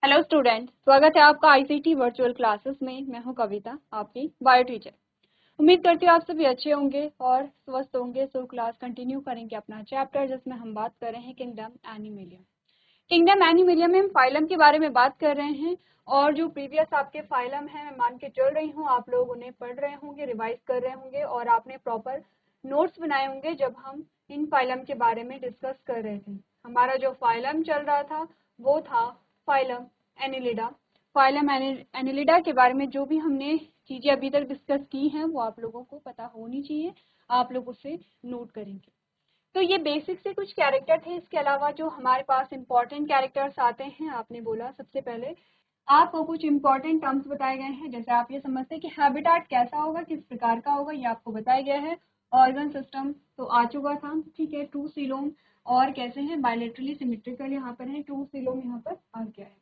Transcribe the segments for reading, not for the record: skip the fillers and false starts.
Hello student, स्वागत है आपका आईसीटी वर्चुअल क्लासेस में। मैं हूं कविता, आपकी बायो टीचर। उम्मीद करती हूँ आप सभी अच्छे होंगे और स्वस्थ होंगे। सो क्लास कंटिन्यू करेंगे अपना चैप्टर, जिसमें हम बात कर रहे हैं किंगडम एनिमलिया। किंगडम एनिमलिया में हम फाइलम के बारे में बात कर रहे हैं और जो प्रीवियस आपके फाइलम हैं, मैं मान के चल रही हूँ आप लोग उन्हें पढ़ रहे होंगे, रिवाइज कर रहे होंगे और आपने प्रॉपर नोट्स बनाए होंगे जब हम इन फाइलम के बारे में डिस्कस कर रहे थे। हमारा जो फाइलम चल रहा था वो था फाइलम एनिलिडा। फाइलम एनिलिडा के बारे में जो भी हमने चीज़ें अभी तक डिस्कस की हैं वो आप लोगों को पता होनी चाहिए, आप लोग उसे नोट करेंगे। तो ये बेसिक से कुछ कैरेक्टर थे। इसके अलावा जो हमारे पास इंपॉर्टेंट कैरेक्टर्स आते हैं, आपने बोला सबसे पहले आपको कुछ इंपॉर्टेंट टर्म्स बताए गए हैं। जैसे आप ये समझते हैं कि हैबिटेट कैसा होगा, किस प्रकार का होगा, ये आपको बताया गया है। ऑर्गन सिस्टम तो आ चुका था, ठीक है। टू सीलोम और कैसे हैं, बायलेटरली सिमेट्रिकल यहाँ पर है, टू सीलोम यहाँ पर आ गया है।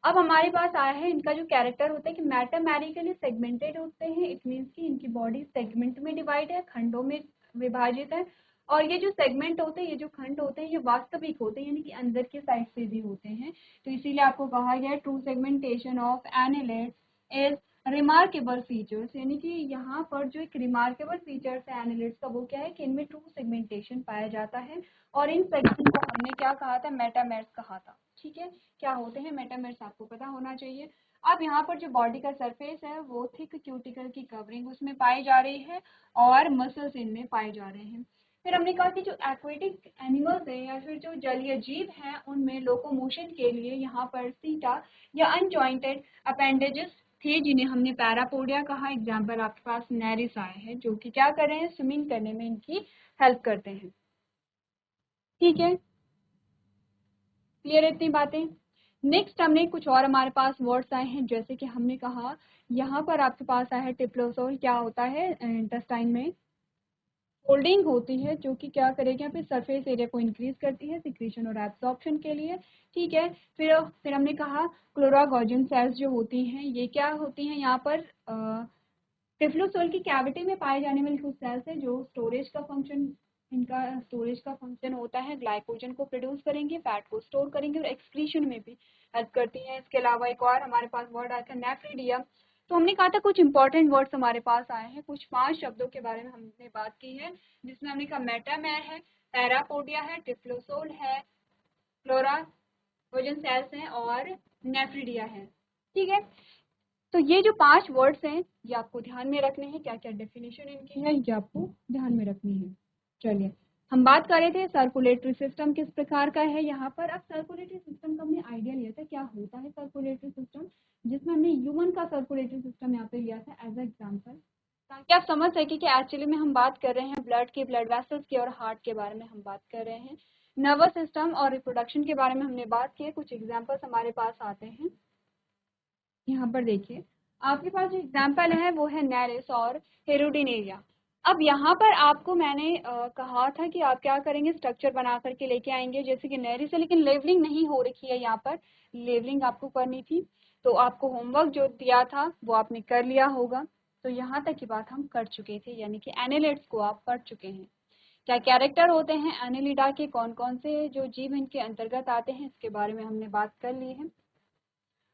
अब हमारे पास आया है इनका जो कैरेक्टर होता है कि मैटामेरिकली सेगमेंटेड होते हैं। इट मीन्स कि इनकी बॉडी सेगमेंट में डिवाइड है, खंडों में विभाजित है। और ये जो सेगमेंट होते हैं, ये जो खंड होते हैं, ये वास्तविक होते हैं, यानी कि अंदर के साइड से भी होते हैं। तो इसीलिए आपको कहा गया है true segmentation of annelids is remarkable features, यानी कि यहाँ पर जो एक रिमार्केबल फीचर्स है एनिलेट्स का, वो क्या है कि इनमें ट्रू सेगमेंटेशन पाया जाता है। और इन सेगमेंट को हमने क्या कहा था, मेटामेर्स कहा था, ठीक है। क्या होते हैं मेटामेर्स, आपको पता होना चाहिए। अब यहाँ पर जो बॉडी का सरफेस है वो थिक क्यूटिकल की कवरिंग उसमें पाई जा रही है और मसल्स इनमें पाए जा रहे हैं। फिर हमने कहा कि जो एक्वेटिक एनिमल्स हैं या फिर जो जलीय जीव हैं, उनमें लोकोमोशन के लिए यहाँ पर सीटा या अनजॉइंटेड अपेंडेजेस थे, जिन्हें हमने पैरापोडिया कहा। एग्जाम्पल आपके पास नेरिस आए हैं, जो कि क्या कर रहे हैं, स्विमिंग करने में इनकी हेल्प करते हैं, ठीक है। क्लियर है इतनी बातें। नेक्स्ट हमने कुछ और हमारे पास वर्ड्स आए हैं, जैसे कि हमने कहा यहाँ पर आपके पास आया है टिप्लोसोल। क्या होता है, इंटेस्टाइन में फोल्डिंग होती है, जो कि क्या करेगी, यहाँ पे सरफेस एरिया को इंक्रीज करती है सिक्रीशन और एब्जॉर्प्शन के लिए, ठीक है। फिर हमने कहा क्लोरागोजन सेल्स जो होती हैं, ये क्या होती हैं, यहाँ पर टिफ्लोसोल की कैविटी में पाए जाने वाली कुछ सेल्स है जो स्टोरेज का फंक्शन, इनका स्टोरेज का फंक्शन होता है। ग्लाइकोजन को प्रोड्यूस करेंगे, फैट को स्टोर करेंगे और एक्सक्रीशन में भी हेल्प करती हैं। इसके अलावा एक और हमारे पास वर्ड आया था नेफ्रिडियम। तो हमने कहा था कुछ इंपॉर्टेंट वर्ड्स हमारे पास आए हैं, कुछ 5 शब्दों के बारे में हमने बात की है, जिसमें हमने कहा मेटामेर है, पैरापोडिया है, टिफ्लोसोल है, फ्लोरागोजन सेल्स हैं और नेफ्रिडिया है, ठीक है। तो ये जो 5 वर्ड्स हैं ये आपको ध्यान में रखने हैं, क्या क्या डेफिनेशन इनकी है ये आपको ध्यान में रखनी है। चलिए, हम बात कर रहे थे सर्कुलेटरी सिस्टम किस प्रकार का है यहाँ पर। अब सर्कुलेटरी सिस्टम का हमने आइडिया लिया था क्या होता है सर्कुलेटरी सिस्टम, जिसमें हमने ह्यूमन का सर्कुलेटरी सिस्टम यहाँ पे लिया था एज एग्जाम्पल, ताकि आप समझ सके कि एक्चुअली में हम बात कर रहे हैं ब्लड के, ब्लड वेसल्स के और हार्ट के बारे में हम बात कर रहे हैं। नर्वस सिस्टम और रिप्रोडक्शन के बारे में हमने बात की है। कुछ एग्जाम्पल्स हमारे पास आते हैं, यहाँ पर देखिए आपके पास जो एग्जाम्पल है वो है नेरिस और हेरोडिनेरिया। अब यहाँ पर आपको मैंने कहा था कि आप क्या करेंगे, स्ट्रक्चर बना करके लेके आएंगे, जैसे कि नेरिस है, लेकिन लेवलिंग नहीं हो रखी है यहाँ पर, लेवलिंग आपको करनी थी। तो आपको होमवर्क जो दिया था वो आपने कर लिया होगा। तो यहाँ तक की बात हम कर चुके थे, यानी कि एनिलेट्स को आप पढ़ चुके हैं। क्या कैरेक्टर होते हैं एनिलिडा के, कौन कौन से जो जीव इनके अंतर्गत आते हैं, इसके बारे में हमने बात कर ली है।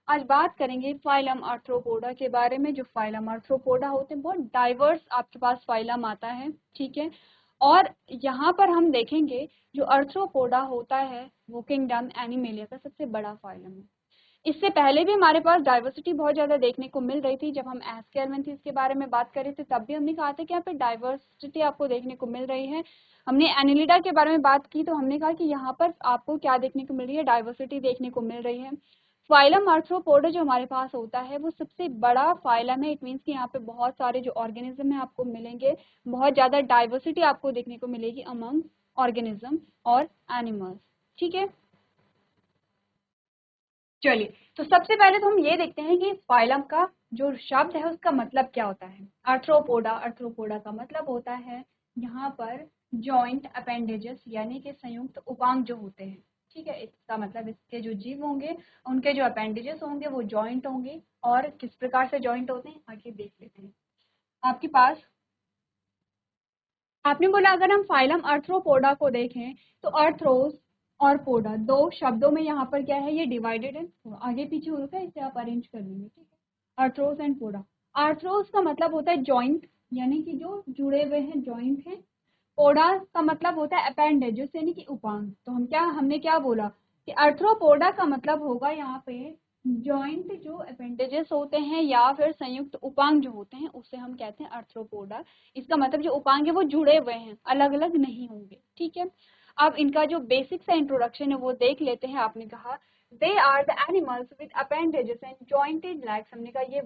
आज बात करेंगे फाइलम आर्थ्रोपोडा के बारे में। जो फाइलम आर्थ्रोपोडा होते हैं, बहुत डाइवर्स आपके पास फाइलम आता है, ठीक है। और यहाँ पर हम देखेंगे जो आर्थ्रोपोडा होता है वो किंगडम एनिमेलिया का सबसे बड़ा फाइलम है। इससे पहले भी हमारे पास डाइवर्सिटी बहुत ज़्यादा देखने को मिल रही थी। जब हम एस्केल्मेंथिस के बारे में बात कर रहे थे तब भी हमने कहा था कि यहाँ पे डाइवर्सिटी आपको देखने को मिल रही है। हमने एनिलिडा के बारे में बात की तो हमने कहा कि यहाँ पर आपको क्या देखने को मिल रही है, डाइवर्सिटी देखने को मिल रही है। फाइलम आर्थ्रोपोडा जो हमारे पास होता है वो सबसे बड़ा फाइलम है। इट मीन्स कि यहाँ पे बहुत सारे जो ऑर्गेनिज्म है आपको मिलेंगे, बहुत ज़्यादा डाइवर्सिटी आपको देखने को मिलेगी अमंग ऑर्गेनिज्म और एनिमल्स, ठीक है। चलिए, तो सबसे पहले तो हम ये देखते हैं कि फाइलम का जो शब्द है उसका मतलब क्या होता है। आर्थ्रोपोडा, आर्थ्रोपोडा का मतलब होता है यहाँ पर जॉइंट अपेंडेजेस, यानी कि संयुक्त उपांग जो होते हैं, ठीक है। इसका मतलब इसके जो जीव होंगे उनके जो अपेंडेजेस होंगे वो जॉइंट होंगे। और किस प्रकार से जॉइंट होते हैं आगे देख लेते हैं। आपके पास आपने बोला अगर हम फाइलम आर्थ्रोपोडा को देखें तो आर्थ्रोस और पोडा, दो शब्दों में यहाँ पर क्या है, ये डिवाइडेड है, आगे पीछे होता है, इसे आप अरेंज कर लेंगे, ठीक है। Arthros and poda. आर्थ्रोस का मतलब होता है जॉइंट, यानी कि जो जुड़े हुए हैं, जॉइंट है। पोडा का मतलब होता है अपेंडेजेस, यानी कि उपांग। तो हमने क्या बोला कि आर्थ्रोपोडा का मतलब होगा यहाँ पे जॉइंट जो अपेंडेजेस होते हैं या फिर संयुक्त उपांग जो होते हैं, उसे हम कहते हैं आर्थ्रोपोडा। इसका मतलब जो उपांग है वो जुड़े हुए हैं, अलग अलग नहीं होंगे, ठीक है। अब इनका जो बेसिक सा इंट्रोडक्शन है वो देख लेते हैं। आपने कहा they are the animals with appendages and jointed legs. हमने कहा ये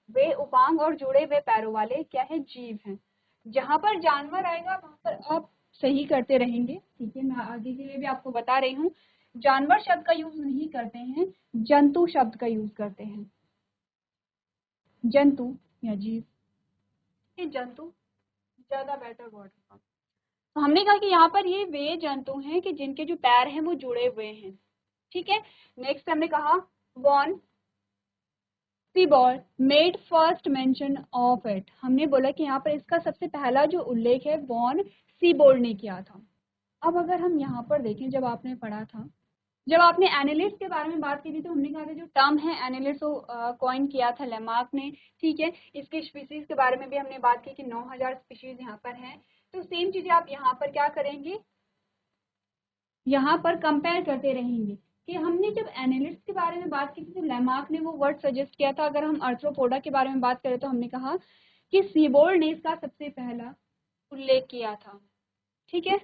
वे उपांग और जुड़े हुए पैरों वाले क्या है, जीव हैं। जहां पर जानवर आएगा वहां पर आप सही करते रहेंगे, ठीक है। मैं आगे के लिए भी आपको बता रही हूँ, जानवर शब्द का यूज नहीं करते हैं, जंतु शब्द का यूज करते हैं। जंतु या जीव, ये जंतु ज्यादा बेटर वर्ड होगा। तो हमने कहा कि यहाँ पर ये वे जंतु हैं कि जिनके जो पैर हैं वो जुड़े हुए हैं, ठीक है। नेक्स्ट हमने कहा von Siebold made first mention of it. हमने बोला कि यहाँ पर इसका सबसे पहला जो उल्लेख है वॉन सीबोल्ड ने किया था। अब अगर हम यहाँ पर देखें, जब आपने पढ़ा था, जब आपने एनालिस्ट के बारे में बात की थी, तो हमने कहा था जो टर्म है एनालिस्ट वो कॉइन किया था लेमार्क ने, ठीक है। इसके स्पीसीज के बारे में भी हमने बात की कि 9000 स्पीशीज यहाँ पर हैं। तो सेम चीजें आप यहाँ पर क्या करेंगे, यहाँ पर कंपेयर करते रहेंगे कि हमने जब एनालिस्ट के बारे में बात की थी तो लेमार्क ने वो वर्ड सजेस्ट किया था। अगर हम आर्थ्रोपोडा के बारे में बात करें तो हमने कहा कि सीबोल्ड ने इसका सबसे पहला उल्लेख किया था, ठीक है।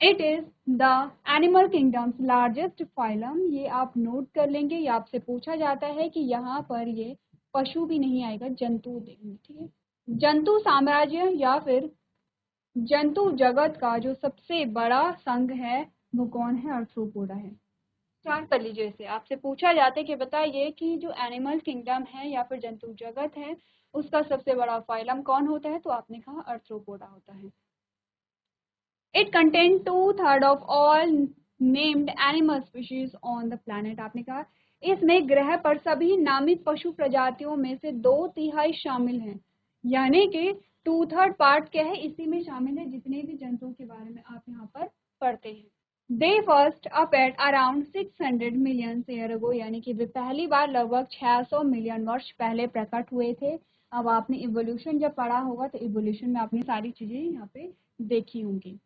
It is the animal kingdoms largest phylum. ये आप नोट कर लेंगे, ये आपसे पूछा जाता है कि यहाँ पर ये पशु भी नहीं आएगा, जंतु देंगे, ठीक है। जंतु साम्राज्य या फिर जंतु जगत का जो सबसे बड़ा संघ है वो कौन है, आर्थ्रोपोडा है। स्टार्ट कर लीजिए इसे। आपसे पूछा जाता है कि बताइए कि जो एनिमल किंगडम है या फिर जंतु जगत है उसका सबसे बड़ा फाइलम कौन होता है, तो आपने कहा आर्थ्रोपोडा होता है। It contain 2/3 of all named animal species on the planet. आपने कहा इसमें ग्रह पर सभी नामित पशु प्रजातियों में से 2/3 शामिल हैं, यानी कि 2/3 पार्ट क्या है, इसी में शामिल है, जितने भी जंतुओं के बारे में आप यहाँ पर पढ़ते हैं। They first appeared around 600 million year ago, यानी कि वे पहली बार लगभग 600 मिलियन वर्ष पहले प्रकट हुए थे। अब आपने इवोल्यूशन जब पढ़ा होगा तो इवोल्यूशन में आपने सारी चीजें यहाँ पे देखी होंगी।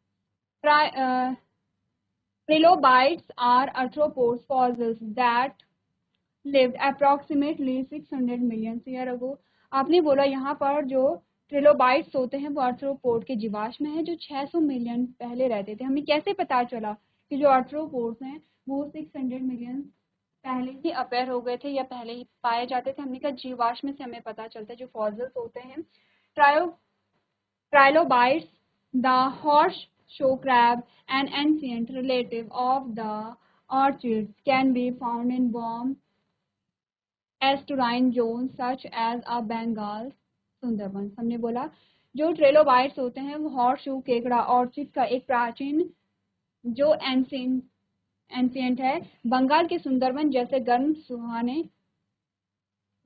Trilobites are arthropods fossils that lived approximately 600 million year ago। आपने बोला यहाँ पर जो ट्रिलोबाइट्स होते हैं वो आर्थ्रोपोड के जीवाश्म हैं जो 600 मिलियन पहले रहते थे। हमें कैसे पता चला कि जो आर्थ्रोपोड्स हैं वो 600 मिलियन पहले ही अपेयर हो गए थे या पहले ही पाए जाते थे। हमने कहा जीवाश्म से हमें पता चलता है, जो फॉसिल्स होते हैं। Trilobites, the horseshoe crab, an ancient relative of the orchids, can be found in warm estuarine zones such as a Bengal Sundarban. हमने बोला जो ट्रेलोबाइट्स होते हैं वो हॉर्सशू केकड़ा ऑर्चिड का एक प्राचीन जो एंशियंट है, बंगाल के सुंदरबन जैसे गर्म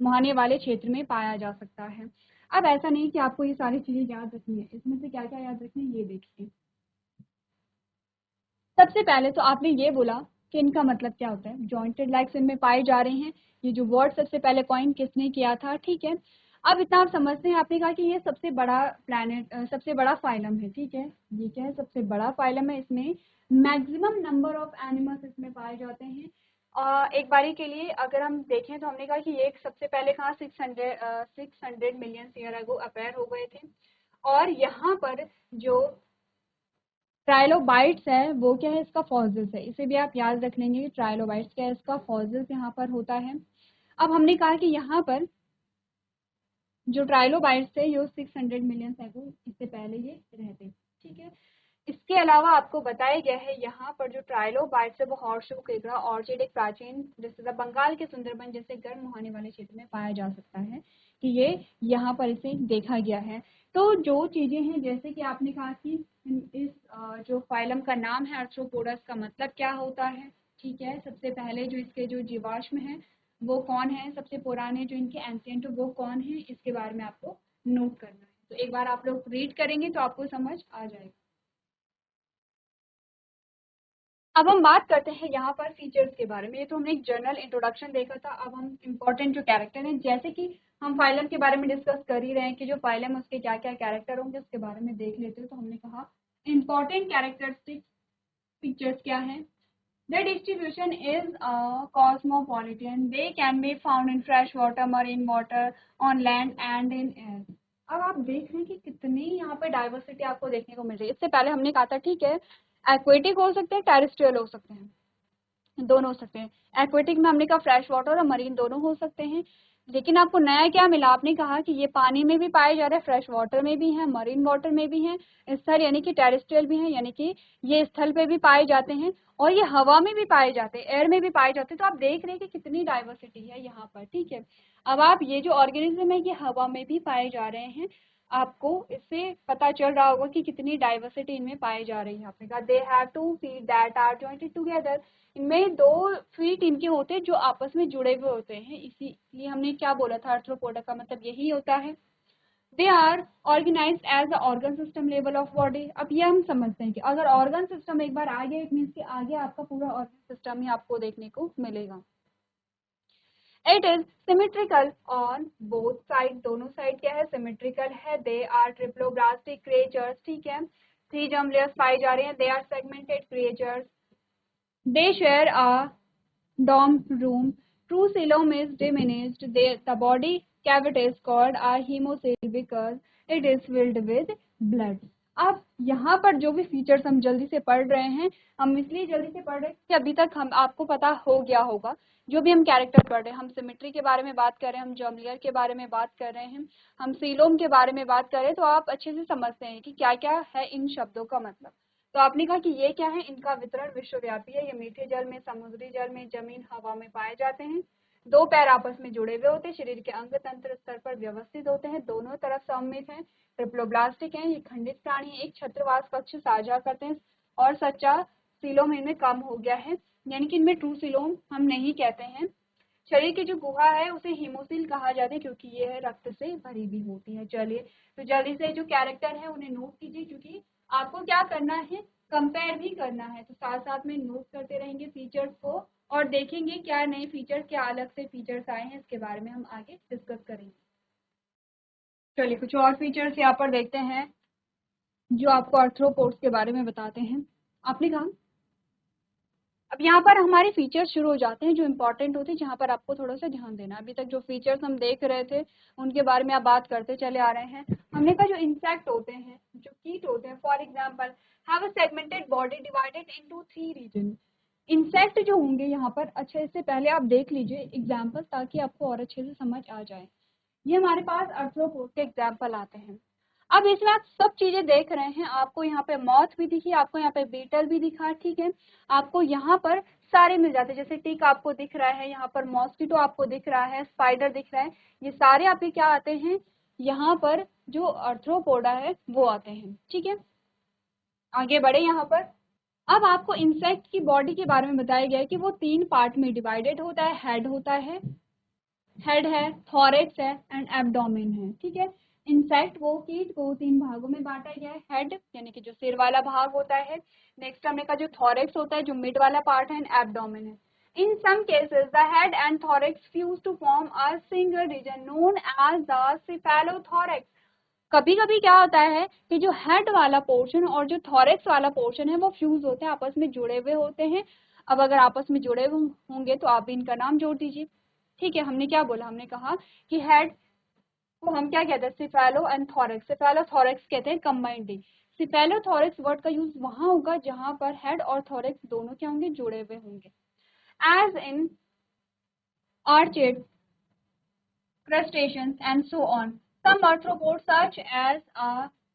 मुहाने वाले क्षेत्र में पाया जा सकता है। अब ऐसा नहीं कि आपको ये सारी चीजें याद रखनी है, इसमें से क्या क्या याद रखनी है ये देखिए। सबसे पहले तो आपने ये बोला कि इनका मतलब क्या होता है, जॉइंटेड लाइक्स इनमें पाए जा रहे हैं। ये जो वर्ड सबसे पहले कॉइन किसने किया था, ठीक है। अब इतना आप समझते हैं, आपने कहा कि ये सबसे बड़ा प्लैनेट, सबसे बड़ा फाइलम है, ठीक है। ये क्या है, सबसे बड़ा फाइलम है, इसमें मैक्सिमम नंबर ऑफ एनिमल्स इसमें पाए जाते हैं। एक बारी के लिए अगर हम देखें तो हमने कहा कि ये सबसे पहले कहा 600 मिलियन ईयर अगो अपेयर हो गए थे। और यहाँ पर जो ट्राइलोबाइट्स है वो क्या है, इसका फॉसिल्स है। इसे भी आप याद रख लेंगे कि ट्राइलोबाइट्स क्या है, इसका फॉसिल्स यहाँ पर होता है। अब हमने कहा कि यहाँ पर जो ट्राइलोबाइट्स थे ये 600 मिलियन साइकिल इससे पहले ये रहते, ठीक है। इसके अलावा आपको बताया गया है यहाँ पर जो ट्राइलोबाइट्स है वो हॉर्सशू केकड़ा ऑर्चिड एक प्राचीन जैसे बंगाल के सुंदरबन जैसे गर्म मुहाने वाले क्षेत्र में पाया जा सकता है, कि ये यहाँ पर इसे देखा गया है। तो जो चीजें हैं जैसे कि आपने कहा कि इस जो फाइलम का नाम है आर्थ्रोपोडस का मतलब क्या होता है, ठीक है। सबसे पहले जो इसके जो जीवाश्म है वो कौन है, सबसे पुराने जो इनके एंशिएंट वो कौन है, इसके बारे में आपको नोट करना है। तो एक बार आप लोग रीड करेंगे तो आपको समझ आ जाएगा। अब हम बात करते हैं यहाँ पर फीचर्स के बारे में। ये तो हमने एक जनरल इंट्रोडक्शन देखा था। अब हम इम्पोर्टेंट जो कैरेक्टर हैं, जैसे कि हम फाइलम के बारे में डिस्कस कर ही रहे हैं कि जो फाइलम है उसके क्या क्या कैरेक्टर होंगे, उसके बारे में देख लेते हैं। तो हमने कहा इम्पोर्टेंट कैरेक्टरिस्टिक फीचर्स क्या है। The distribution is cosmopolitan. They can be found in fresh water, marine water, on land and in air. अब आप देख रहे हैं कि कितनी यहाँ पे डाइवर्सिटी आपको देखने को मिल रही है। इससे पहले हमने कहा था ठीक है, एक्वेटिक हो सकते हैं, टेरेस्ट्रियल हो सकते हैं, दोनों हो सकते हैं। एक्वेटिक में हमने कहा फ्रेश वाटर और मरीन दोनों हो सकते हैं। लेकिन आपको नया क्या मिला, आपने कहा कि ये पानी में भी पाए जा रहे हैं, फ्रेश वाटर में भी हैं, मरीन वाटर में भी हैं, स्थल यानी कि टेरेस्ट्रियल भी हैं, यानी कि ये स्थल पे भी पाए जाते हैं और ये हवा में भी पाए जाते हैं, एयर में भी पाए जाते हैं। तो आप देख रहे हैं कि कितनी डाइवर्सिटी है यहाँ पर, ठीक है। अब आप ये जो ऑर्गेनिज्म है ये हवा में भी पाए जा रहे हैं, आपको इससे पता चल रहा होगा कि कितनी डाइवर्सिटी इनमें पाई जा रही है। आपने कहा they have two feet that are jointed together. इनमें 2 फीट इनके होते हैं जो आपस में जुड़े हुए होते हैं, इसीलिए हमने क्या बोला था, आर्थ्रोपोडा का मतलब यही होता है। They are organised as a organ system level of body. अब ये हम समझते हैं कि अगर ऑर्गन सिस्टम एक बार आ गया, इट मीन्स कि आगे आपका पूरा ऑर्गन सिस्टम ही आपको देखने को मिलेगा। It is symmetrical on both side, दोनों साइड क्या है, सिमेट्रिकल है। दे आर ट्रिप्लोब्लास्टिक क्रिएचर्स, ठीक है, 3 जर्म लेयर्स पाई जा रहे हैं। They are segmented creatures. They share a dorm room. True coelom is diminished. The body cavity is called a hemocoel because it is filled with blood. अब यहाँ पर जो भी फीचर्स हम जल्दी से पढ़ रहे हैं, हम इसलिए जल्दी से पढ़ रहे हैं कि अभी तक हम आपको पता हो गया होगा जो भी हम कैरेक्टर पढ़ रहे हैं। हम सिमेट्री के बारे में बात कर रहे हैं, हम जर्म लेयर के बारे में बात कर रहे हैं, हम सीलोम के बारे में बात कर रहे हैं। तो आप अच्छे से समझते हैं कि क्या क्या है इन शब्दों का मतलब। तो आपने कहा कि ये क्या है, इनका वितरण विश्वव्यापी है। ये मीठे जल में, समुद्री जल में, जमीन, हवा में पाए जाते हैं। 2 पैर आपस में जुड़े हुए होते हैं, शरीर के अंग तंत्र स्तर पर व्यवस्थित होते हैं, दोनों तरफ सममित हैं, ट्रिप्लोब्लास्टिक हैं, ये खंडित प्राणी हैं, एक छत्रवास कक्ष साझा करते हैं और सच्चा सीलोम इनमें कम हो गया है, यानी कि इनमें ट्रू सीलोम हम नहीं कहते हैं। शरीर की जो गुहा है उसे हीमोसिल कहा जाता है क्योंकि ये है रक्त से भरी हुई होती है। चलिए तो जल्दी से जो कैरेक्टर है उन्हें नोट कीजिए, क्योंकि आपको क्या करना है, कंपेयर भी करना है। तो साथ साथ में नोट करते रहेंगे फीचर्स को और देखेंगे क्या नए फीचर्स, क्या अलग से फीचर्स आए हैं, इसके बारे में हम आगे डिस्कस करेंगे। चलिए कुछ और फीचर्स यहाँ पर देखते हैं जो आपको आर्थ्रोपोड्स के बारे में बताते हैं। आपने कहा अब यहाँ पर हमारे फीचर्स शुरू हो जाते हैं जो इंपॉर्टेंट होते हैं, जहाँ पर आपको थोड़ा सा ध्यान देना। अभी तक जो फीचर्स हम देख रहे थे उनके बारे में आप बात करते चले आ रहे हैं। हमने कहा जो इंसेक्ट होते हैं, जो कीट होते हैं, for example have a segmented body divided into 3 region. Insect जो होंगे यहाँ पर, अच्छे से पहले आप देख लीजिए एग्जाम्पल ताकि आपको और अच्छे से समझ आ जाए। ये हमारे पास आर्थ्रोपोड के एग्जाम्पल आते हैं। अब इसमें आप सब चीजें देख रहे हैं, आपको यहाँ पे मॉथ भी दिखी, आपको यहाँ पे बीटल भी दिखा, ठीक है, आपको यहाँ पर सारे मिल जाते हैं। जैसे टिक आपको दिख रहा है, यहाँ पर मॉस्किटो आपको दिख रहा है, स्पाइडर दिख रहा है, ये सारे आपके क्या आते हैं, यहाँ पर जो आर्थ्रोपोडा है वो आते हैं। ठीक है, आगे बढ़े यहाँ पर। अब आपको इंसेक्ट की बॉडी के बारे में बताया गया है कि वो 3 पार्ट में डिवाइडेड होता है। हेड होता है, हेड है, थॉरेक्स है एंड एब्डोमेन है। ठीक है, इंसेक्ट वो कीट को 3 भागों में बांटा गया है। हेड यानी कि जो सिर वाला भाग होता है, नेक्स्ट हमने कहा जो थॉरेक्स होता है जो मिड वाला पार्ट है, एंड एब्डोमेन है। In some cases the head and thorax fuse to form a single region known as the cephalothorax. कभी कभी क्या होता है कि जो हेड वाला पोर्शन और जो थॉरेक्स वाला पोर्शन है वो फ्यूज होते हैं, आपस में जुड़े हुए होते हैं। अब अगर आपस में जुड़े हुए होंगे तो आप भी इनका नाम जोड़ दीजिए। ठीक है, हमने क्या बोला, हमने कहा कि हेड को हम क्या कहते हैं, सिफेलो एंड थॉरेक्स। सिफेलोथोरेक्स कहते हैं कंबाइंडली। सिफेलोथोरेक्स वर्ड का यूज वहां होगा जहां पर हेड और थॉरेक्स दोनों क्या होंगे, जुड़े हुए होंगे। As in arched crustaceans and so on. Some arthropods such as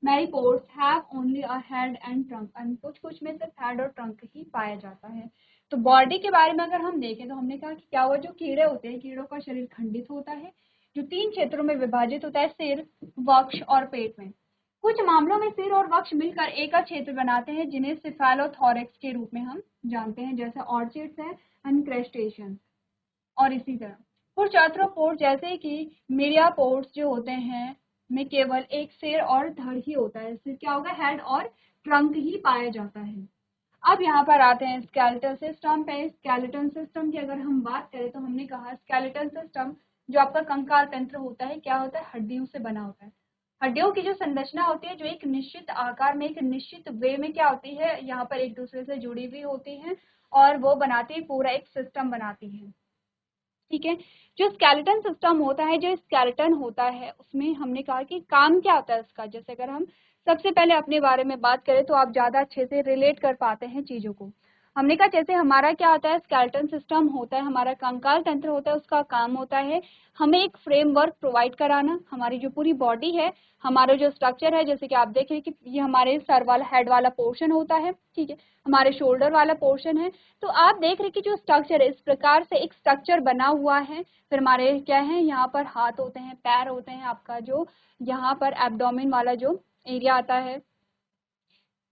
maripods have only a head and trunk, and कुछ में सिर्फ हेड और ट्रंक ही पाया जाता है। तो बॉडी के बारे में अगर हम देखें तो हमने कहा कि क्या हुआ, जो कीड़े होते हैं, कीड़ों का शरीर खंडित होता है जो 3 क्षेत्रों में विभाजित होता है, सिर, वक्ष और पेट में। कुछ मामलों में सिर और वक्ष मिलकर एक क्षेत्र बनाते हैं जिन्हें सिफेलोथोरेक्स के रूप में हम जानते हैं, जैसे ऑर्चिड्स है एंड क्रस्टेशियंस। और इसी तरह कुछ आर्थ्रोपोड जैसे कि मिरियापोड्स जो होते हैं में केवल एक सिर और धड़ ही होता है, सिर क्या होगा, हेड और ट्रंक ही पाया जाता है। अब यहाँ पर आते हैं स्केलेटल सिस्टम पे। स्केलेटल सिस्टम की अगर हम बात करें तो हमने कहा स्केलेटल सिस्टम जो आपका कंकाल तंत्र होता है क्या होता है, हड्डियों से बना होता है। हड्डियों की जो संरचना होती है जो एक निश्चित आकार में, एक निश्चित वे में क्या होती है, यहाँ पर एक दूसरे से जुड़ी हुई होती है और वो बनाती है पूरा एक सिस्टम बनाती है। ठीक है, जो स्केलेटन सिस्टम होता है, जो स्केलेटन होता है उसमें हमने कहा कि काम क्या होता है उसका। जैसे अगर हम सबसे पहले अपने बारे में बात करें तो आप ज्यादा अच्छे से रिलेट कर पाते हैं चीजों को। हमने कहा जैसे हमारा क्या होता है, स्केलेटन सिस्टम होता है, हमारा कंकाल तंत्र होता है, उसका काम होता है हमें एक फ्रेमवर्क प्रोवाइड कराना। हमारी जो पूरी बॉडी है, हमारा जो स्ट्रक्चर है, जैसे कि आप देख रहे हैं कि ये हमारे सर वाला, हेड वाला पोर्शन होता है, ठीक है, हमारे शोल्डर वाला पोर्शन है। तो आप देख रहे हैं कि जो स्ट्रक्चर है इस प्रकार से एक स्ट्रक्चर बना हुआ है। फिर हमारे क्या है, यहाँ पर हाथ होते हैं, पैर होते हैं, आपका जो यहाँ पर एब्डोमेन वाला जो एरिया आता है।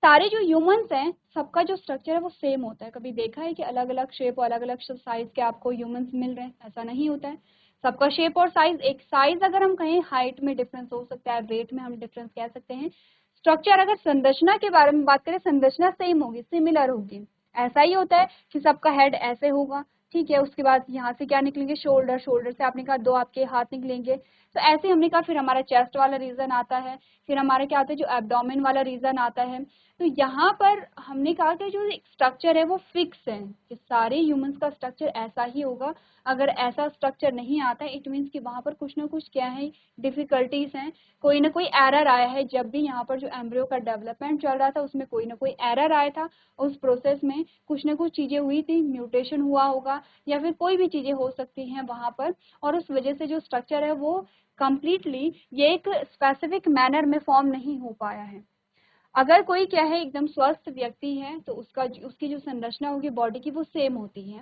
सारे जो ह्यूमंस हैं सबका जो स्ट्रक्चर है वो सेम होता है। कभी देखा है कि अलग अलग शेप और अलग अलग साइज के आपको ह्यूमंस मिल रहे हैं? ऐसा नहीं होता है। सबका शेप और साइज एक, साइज अगर हम कहें हाइट में डिफरेंस हो सकता है, वेट में हम डिफरेंस कह सकते हैं। स्ट्रक्चर अगर संरचना के बारे में बात करें, संरचना सेम होगी, सिमिलर होगी। ऐसा ही होता है कि सबका हेड ऐसे होगा, ठीक है, उसके बाद यहाँ से क्या निकलेंगे, शोल्डर, शोल्डर से आपने कहा दो आपके हाथ निकलेंगे। तो ऐसे हमने कहा फिर हमारा चेस्ट वाला रीजन आता है, फिर हमारा क्या आता है, जो एब्डोमेन वाला रीजन आता है। तो यहाँ पर हमने कहा कि जो स्ट्रक्चर है वो फिक्स है, कि सारे ह्यूमंस का स्ट्रक्चर ऐसा ही होगा। अगर ऐसा स्ट्रक्चर नहीं आता है इट मीन्स कि वहाँ पर कुछ ना कुछ क्या है, डिफिकल्टीज हैं, कोई ना कोई एरर आया है। जब भी यहाँ पर जो एम्ब्रियो का डेवलपमेंट चल रहा था उसमें कोई ना कोई एरर आया था, उस प्रोसेस में कुछ ना कुछ चीज़ें हुई थी, म्यूटेशन हुआ होगा या फिर कोई भी चीज़ें हो सकती हैं वहाँ पर, और उस वजह से जो स्ट्रक्चर है वो कम्प्लीटली ये एक स्पेसिफिक मैनर में फॉर्म नहीं हो पाया है। अगर कोई क्या है एकदम स्वस्थ व्यक्ति है तो उसका उसकी जो संरचना होगी बॉडी की वो सेम होती है।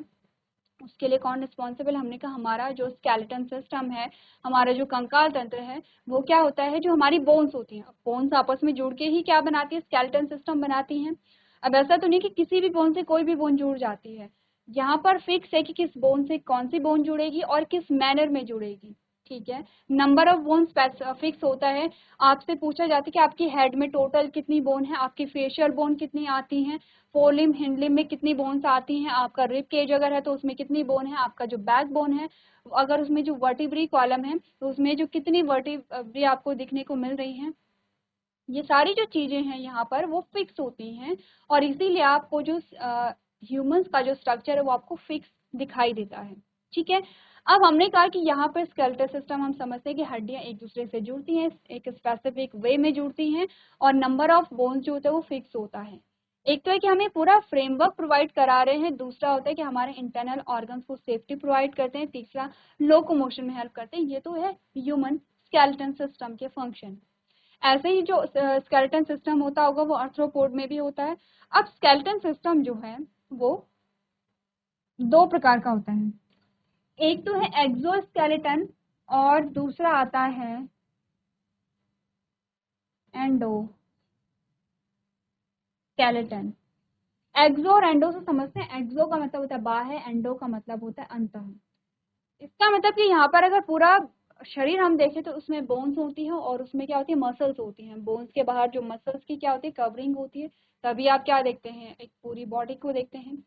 उसके लिए कौन रिस्पॉन्सिबल, हमने कहा हमारा जो स्केलेटन सिस्टम है, हमारा जो कंकाल तंत्र है, वो क्या होता है, जो हमारी बोन्स होती हैं। बोन्स आपस में जुड़ के ही क्या बनाती है, स्केलेटन सिस्टम बनाती हैं। अब ऐसा तो नहीं कि किसी भी बोन से कोई भी बोन जुड़ जाती है। यहाँ पर फिक्स है कि किस बोन से कौन सी बोन जुड़ेगी और किस मैनर में जुड़ेगी, ठीक है। नंबर ऑफ बोन फिक्स होता है। आपसे पूछा जाता है कि आपकी हेड में टोटल कितनी बोन है, आपकी फेशियल बोन कितनी आती हैं, फोरलिम, हिंडलिम में कितनी बोन्स आती हैं, आपका रिब केज अगर है तो उसमें कितनी बोन है, आपका जो बैक बोन है अगर उसमें जो वर्टिब्री कॉलम है तो उसमें जो कितनी वर्टिब्री आपको दिखने को मिल रही हैं। ये सारी जो चीजें हैं यहाँ पर वो फिक्स होती हैं और इसीलिए आपको जो ह्यूमंस का जो स्ट्रक्चर है वो आपको फिक्स दिखाई देता है, ठीक है। अब हमने कहा कि यहाँ पर स्केलेटल सिस्टम हम समझते हैं कि हड्डियां एक दूसरे से जुड़ती हैं, एक स्पेसिफिक वे में जुड़ती हैं और नंबर ऑफ बोन्स जो होता है वो फिक्स होता है। एक तो है कि हमें पूरा फ्रेमवर्क प्रोवाइड करा रहे हैं, दूसरा होता है कि हमारे इंटरनल ऑर्गन्स को सेफ्टी प्रोवाइड करते हैं, तीसरा लोकोमोशन में हेल्प करते हैं। ये तो है ह्यूमन स्केलेटन सिस्टम के फंक्शन। ऐसे ही जो स्केलेटन सिस्टम होता होगा वो आर्थ्रोपोड में भी होता है। अब स्केलेटन सिस्टम जो है वो दो प्रकार का होता है, एक तो है एक्सोस्केलेटन और दूसरा आता है एंडोस्केलेटन। एक्सो और एंडो से समझते हैं, एक्सो का मतलब होता है बाह्य, एंडो का मतलब होता है अंतः। इसका मतलब कि यहाँ पर अगर पूरा शरीर हम देखें तो उसमें बोन्स होती हैं और उसमें क्या होती है, मसल्स होती हैं। बोन्स के बाहर जो मसल्स की क्या होती है, कवरिंग होती है, तभी आप क्या देखते हैं, एक पूरी बॉडी को देखते हैं।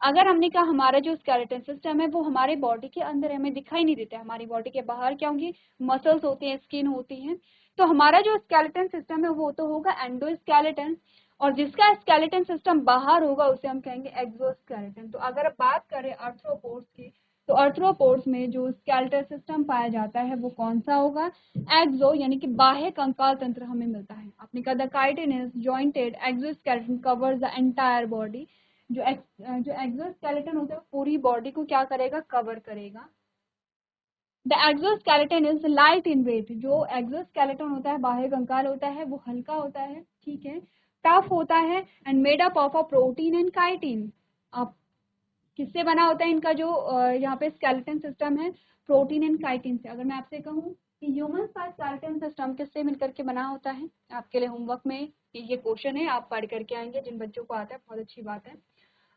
अगर हमने कहा हमारा जो स्केलेटन सिस्टम है वो हमारे बॉडी के अंदर हमें दिखाई नहीं देता है, हमारी बॉडी के बाहर क्या होंगी, मसल्स होती हैं, स्किन होती है। तो हमारा जो स्केलेटन सिस्टम है वो तो होगा एंडोस्केलेटन, और जिसका स्केलेटन सिस्टम बाहर होगा उसे हम कहेंगे एक्सोस्केलेटन। तो अगर बात करें आर्थ्रोपोड्स की तो आर्थ्रोपोड्स में जो स्केलेटल सिस्टम पाया जाता है वो कौन सा होगा, एक्सो, यानी कि बाह्य कंकाल तंत्र हमें मिलता है। आपने कहा the chitinous jointed exoskeleton covers the entire body. जो एक्सोस्केलेटन होता है पूरी बॉडी को क्या करेगा, कवर करेगा। The exoskeleton is light in weight. जो एक्सोस्केलेटन होता है, बाह्य कंकाल होता है, वो हल्का होता है, ठीक है, टफ होता है and made up of a protein and chitin. आप किससे बना होता है इनका जो यहाँ पे स्केलेटन सिस्टम है, प्रोटीन एंड काइटिन से। अगर मैं आपसे कहूँ कि ह्यूमन का स्केलेटन सिस्टम किससे मिलकर के बना होता है, आपके लिए होमवर्क में ये क्वेश्चन है, आप पढ़ करके आएंगे, जिन बच्चों को आता है बहुत अच्छी बात है।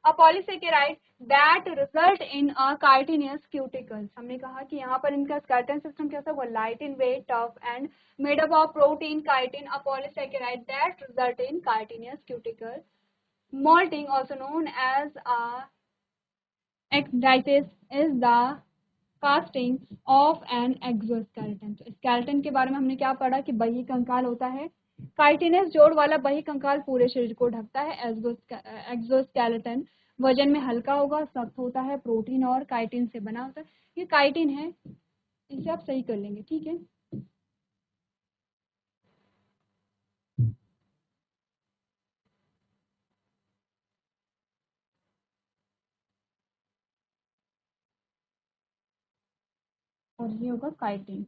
A polysaccharide that result in a chitinous cuticles। हमने कहा कि यहाँ पर इनका स्केलेटन सिस्टम कैसा हुआ, light in weight, tough and made up of protein, chitin. A polysaccharide that result in chitinous cuticles Molting, also known as ecdysis, is the casting of an exoskeleton. तो skeleton के बारे में हमने क्या पढ़ा कि बही कंकाल होता है, काइटिनस जोड़ वाला बही कंकाल पूरे शरीर को ढकता है। एक्सोस्केलेटन वजन में हल्का होगा, सख्त होता है, प्रोटीन और काइटिन से बना होता है। ये काइटिन है, इसे आप सही कर लेंगे, ठीक है। और ये होगा काइटिन।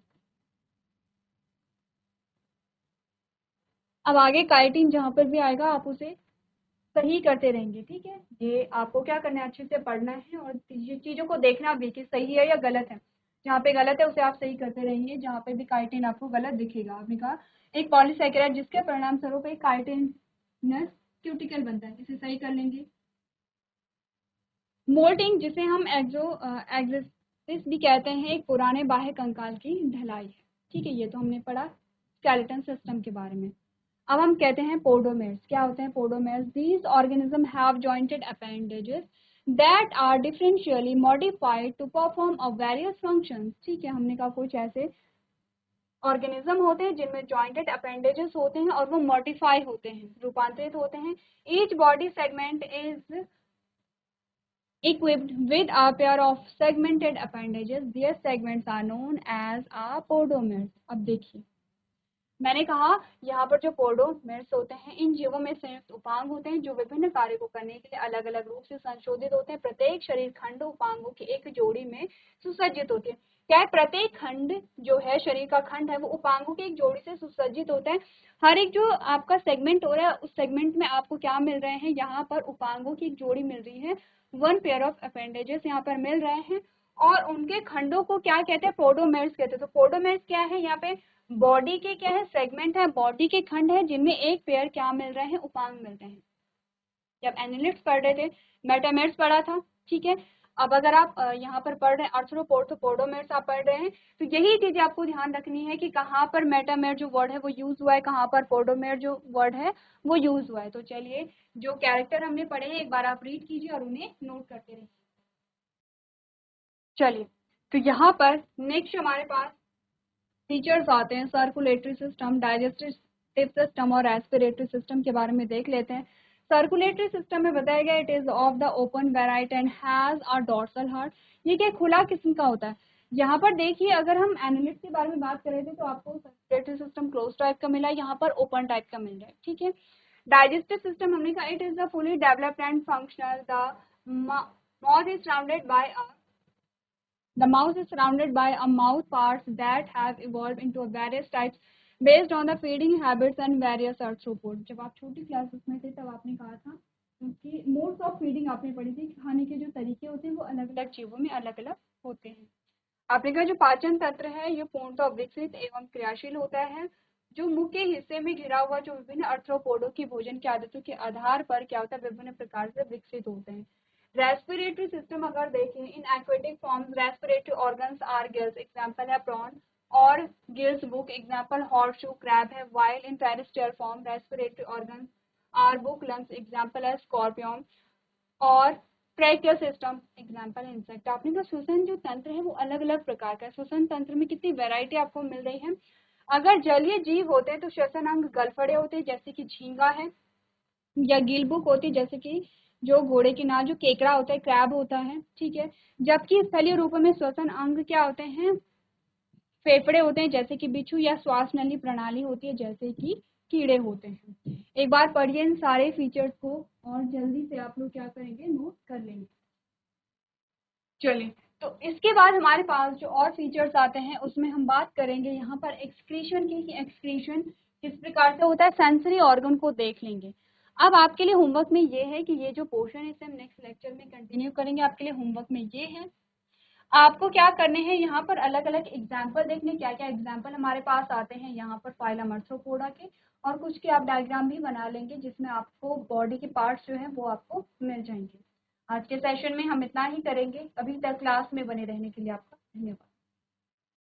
अब आगे काइटिन जहां पर भी आएगा आप उसे सही करते रहेंगे, ठीक है। ये आपको क्या करना है, अच्छे से पढ़ना है और चीजों को देखना भी कि सही है या गलत है। जहाँ पे गलत है उसे आप सही करते रहेंगे, जहाँ पे भी काइटिन आपको गलत दिखेगा। आपने कहा एक पॉलीसैकेराइड जिसके परिणाम स्वरूप एक काइटिनस क्यूटिकल बनता है, इसे सही कर लेंगे। मोल्टिंग, जिसे हम एक्सिस भी कहते हैं, एक पुराने बाह्य कंकाल की ढलाई है, ठीक है। ये तो हमने पढ़ा स्केलेटन सिस्टम के बारे में। अब हम कहते हैं पोडोमेर्स। क्या होते हैं podomeres? These organism have jointed appendages that are differentially modified to perform a various functions, ठीक है। हमने कहा कुछ ऐसे ऑर्गेनिज्म होते हैं जिनमें जॉइंटेड अपेंडेजेस होते हैं और वो मॉडिफाई होते हैं, रूपांतरित होते हैं। Each body segment is equipped with a pair of segmented appendages. Their segments are known as a podomers. अब देखिए, मैंने कहा यहाँ पर जो पोडोमेर्स होते हैं, इन जीवों में संयुक्त उपांग होते हैं जो विभिन्न कार्य को करने के लिए अलग अलग रूप से संशोधित होते हैं। प्रत्येक शरीर खंड उपांगों की एक जोड़ी में सुसज्जित होती है। क्या है? प्रत्येक खंड जो है, शरीर का खंड है, वो उपांगों की एक जोड़ी से सुसज्जित होता है। हर एक जो आपका सेगमेंट हो रहा है, उस सेगमेंट में आपको क्या मिल रहे हैं, यहाँ पर उपांगों की एक जोड़ी मिल रही है, वन पेयर ऑफ अपेंडेजेस यहाँ पर मिल रहे हैं। और उनके खंडों को क्या कहते हैं? पोडोमेर्स कहते हैं। तो पोडोमेर्स क्या है? यहाँ पे बॉडी के क्या है? सेगमेंट है, बॉडी के खंड है जिनमें एक पेयर क्या मिल रहे हैं? उपांग मिल रहे हैं। जब एनालिट्स पढ़ रहे थे, मेटामेर्स पढ़ा था, ठीक है। अब अगर आप यहाँ पर पढ़ रहे हैं आर्थ्रोपोड, तो पोडोमेर्स आप पढ़ रहे हैं। तो यही चीजें आपको ध्यान रखनी है कि कहाँ पर मेटामेर जो वर्ड है वो यूज हुआ है, कहाँ पर पोडोमेर जो वर्ड है वो यूज हुआ है। तो चलिए, जो कैरेक्टर हमने पढ़े हैं एक बार आप रीड कीजिए और उन्हें नोट करते रहिए। चलिए, तो यहाँ पर नेक्स्ट हमारे पास फीचर्स आते हैं। सर्कुलेटरी सिस्टम, डाइजेस्टिव सिस्टम और रेस्पिरेटरी सिस्टम के बारे में देख लेते हैं। सर्कुलेटरी सिस्टम में बताया गया, it is of the open variety and has a dorsal heart. ये क्या खुला किस्म का होता है? यहाँ पर देखिए, अगर हम एनालिट के बारे में बात कर रहे थे तो आपको सर्कुलेटरी सिस्टम क्लोज टाइप का मिला है, यहाँ पर ओपन टाइप का मिल रहा है, ठीक है। डाइजेस्टिव सिस्टम हमने कहा, it is the fully developed and functional. The mouth is surrounded by a The mouse is surrounded by a mouth parts that have evolved into various types based on the feeding habits and various arthropods. जब आप छोटी classes में थे तब आपने कहा था कि मोड्स ऑफ फीडिंग आपने पढ़ी थी, खाने के जो तरीके होते हैं वो अलग अलग जीवों में अलग अलग होते हैं। आपने कहा जो पाचन तंत्र है ये पूर्णतः विकसित एवं क्रियाशील होता है, जो मुख्य हिस्से में घिरा हुआ जो विभिन्न अर्थ्रोपोडों की भोजन की आदतों के आधार पर क्या होता है, विभिन्न प्रकार से विकसित होते हैं। रेस्पिरेटरी सिस्टम अगर देखें, in aquatic forms respiratory organs are gills, example है प्रॉन, और gills book, example horseshoe crab है। While in terrestrial form respiratory organs are book lungs, example है स्कॉर्पियन। और ट्रैकियल सिस्टम, एग्जांपल है इंसेक्ट। आपने कहा श्वसन जो तंत्र है वो अलग अलग प्रकार का है। श्वसन तंत्र में कितनी वैरायटी आपको मिल रही है। अगर जलीय जीव होते हैं तो श्वसन अंग गलफड़े होते हैं, जैसे कि झींगा है, या गिलबुक होती है, जैसे कि जो घोड़े की नाल, जो केकड़ा होता है, क्रैब होता है, ठीक है। जबकि स्थलीय रूप में श्वसन अंग क्या होते हैं? फेफड़े होते हैं, जैसे कि बिच्छू, या श्वास नली प्रणाली होती है, जैसे कि कीड़े होते हैं। एक बार पढ़िए इन सारे फीचर्स को और जल्दी से आप लोग क्या करेंगे, नोट कर लेंगे। चलिए, तो इसके बाद हमारे पास जो और फीचर्स आते हैं उसमें हम बात करेंगे यहाँ पर एक्सक्रीशन की, कि एक्सक्रीशन किस प्रकार से होता है, सेंसरी ऑर्गन को देख लेंगे। अब आपके लिए होमवर्क में ये है कि ये जो पोर्शन है इसे हम नेक्स्ट लेक्चर में कंटिन्यू करेंगे। आपके लिए होमवर्क में ये है, आपको क्या करने हैं, यहाँ पर अलग अलग एग्जाम्पल देखने, क्या क्या एग्जाम्पल हमारे पास आते हैं यहाँ पर फाइलम अर्थ्रोपोडा के, और कुछ के आप डायग्राम भी बना लेंगे जिसमें आपको बॉडी के पार्ट्स जो है वो आपको मिल जाएंगे। आज के सेशन में हम इतना ही करेंगे। अभी तक क्लास में बने रहने के लिए आपका धन्यवाद।